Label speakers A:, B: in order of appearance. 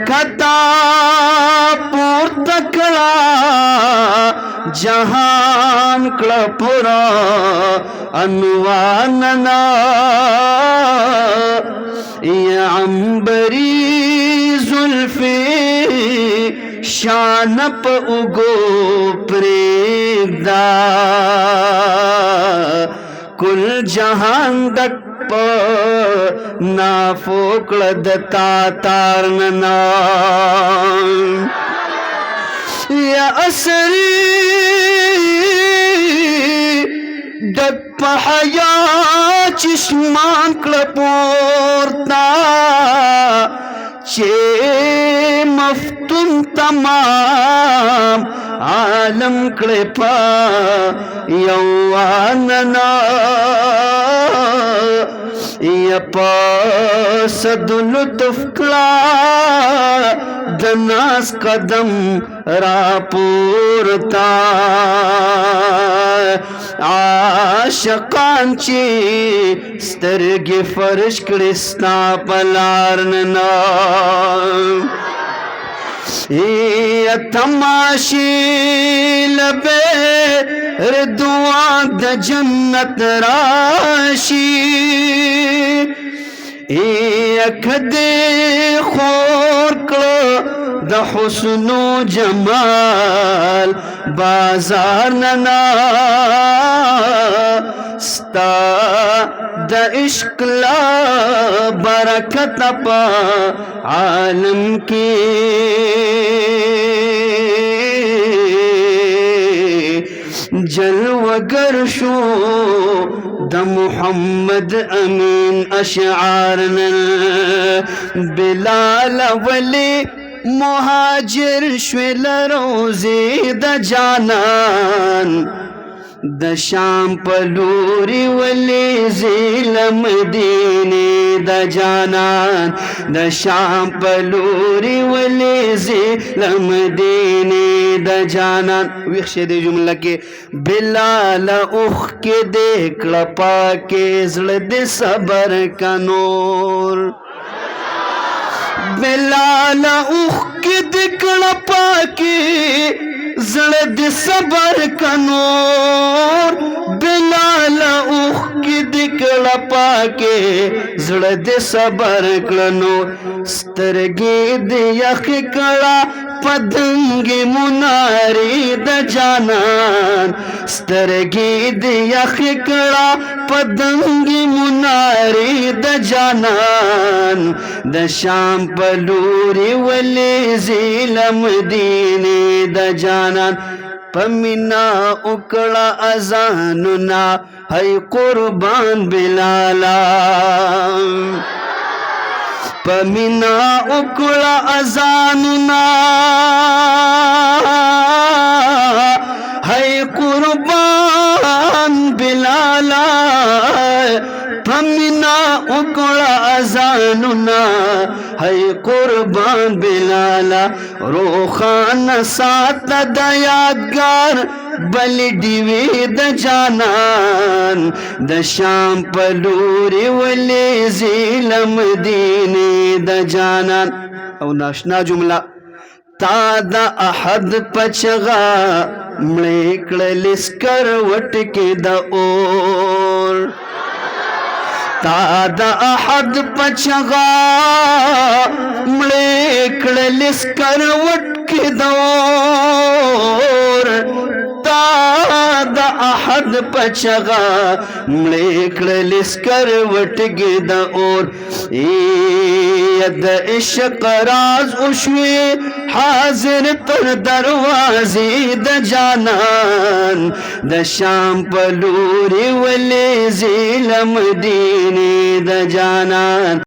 A: کتا پورته کړه جهان کړه پورا عنواننا یا عنبری زلفی شان په اوږو پرېږده کل جهان دک په نافو کړه د تاتار ننا یا اسری دک په حیا چشمان کړه پورته چې مفتون تمام عالم کړه په یو واننا یا پاس دلطف کړه د ناز قدم را پورتا عاشقان چې سترګې فرش کړي ستا په لار ننا یا تماشې لبې رضوان د جنت راشي یا کدې خور کړه د حسن و جمال بازار ننا ستا د عشق لا برکت په عالم کې جلوگر شو د محمد امین اشعارنا بلال ولی مهاجر شویل روزی د جانان د شام پلوری ولی زیل مدینه د جانان د شام پلوری ولی زیل مدینه د جانان ویخ شه دی جمله کې بلال اوخ کې دې کړپا کې زړه دې صبر کا نور بلال اوخ کې دې کړپا کې زړه دې صبر کا نور بلال اوخ کې دې کړپا کې زړه دې صبر کړه نور سترګې دې یخ کړه پدنګې مناري د جانان سترګې دې یخ کړه پدنګې مناري د جانان د شام په لوري ولې زیل مدینه د جانان پمینا اکڑا ازاننا ہے قربان بلالا پمینا اکڑا ازاننا ہے قربان بلالا پمینا اکڑا ازاننا ہے قربان بلالا روخان سات د یادگار بل دیوی د جانان د شام پلوری ولی زیل مدینه د جانان او ناشنا جمله تا دا احد پچغا مړې کړل سکروټ کې د اور تا دا احد پچغا مړې کړل سکروټ کې د اور تا دا احد پچغا مړې کړل سکروټ کې د اور د عشق راز اوشوي حاضر تر دروازې د جانان د شام په لوري ولې زیل مدینه د جانان